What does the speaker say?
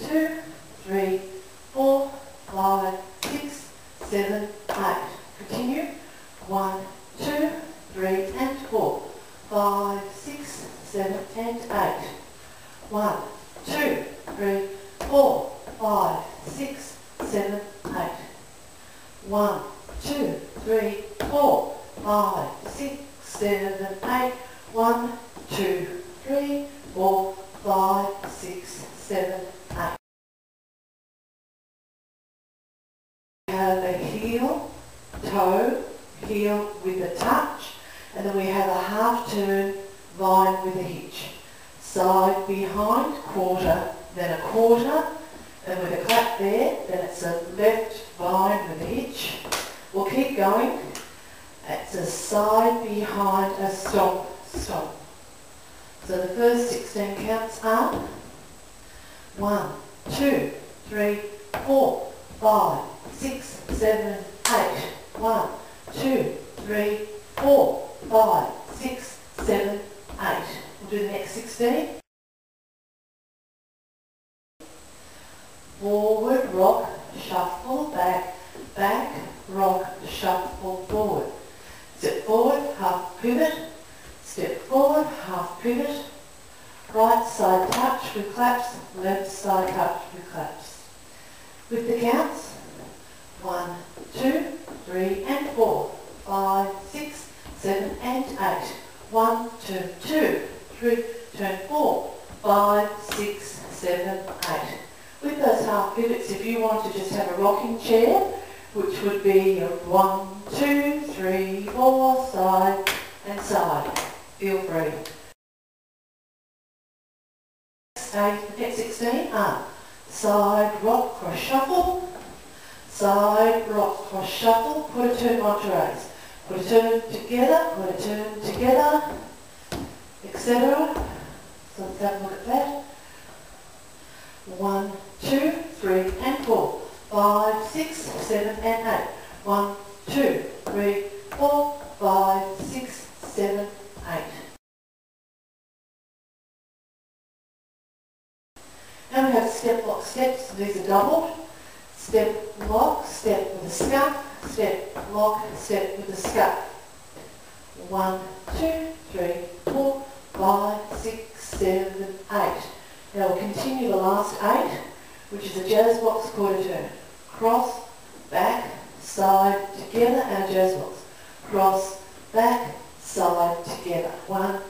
2, 3, 4, 5, 6, 7, 8. Continue. 1, 2, 3 and 4, 5, 6, 7 and 8. 1, 2, 3, 4, 5, 6, 7, 8. 1, 2, 3, 4, 5, 6, 7, 8. 1, 2, 3, 4, 5, 6, 7, 8. We have a heel, toe, heel with a touch, and then we have a half turn vine with a hitch. Side, behind, quarter, then a quarter, and with a clap there, then it's a left vine with a hitch. We'll keep going. It's a side, behind, a stomp, stomp. So the first 16 counts are 1, 2, 3, 4, 5, 6, 7, 8. 1, 2, 3, 4, 5, 6, 7, 8. We'll do the next 16. Forward, rock, shuffle, back, back, rock, shuffle, forward. Step forward, half pivot. Step forward, half pivot. Right side touch with claps, left side touch with claps. With the counts, 1, 2, 3 and 4, 5, 6, 7 and 8. 1, 2, 2, 3, turn 4, 5, 6, 7, 8. With those half pivots, if you want to just have a rocking chair, which would be a 1, 2, 3, 4, side and side. Feel free. Next 16 are side, rock, cross, shuffle. Side, rock, cross, shuffle. Put a turn Monterey's. Put a turn together, etc. So let's have a look at that. 1, 2, 3 and 4, 5, 6, 7 and 8. 1, 2, 3, 4, 5, 6, 7, 8. And we have step lock steps. These are doubled. Step lock, step with a scuff, step lock, step with a scuff. 1, 2, 3, 4, 5, 6, 7, 8. Now we'll continue the last 8, which is a jazz box quarter turn. Cross, back, side, together, and a jazz box. Cross, back, side, together. 1,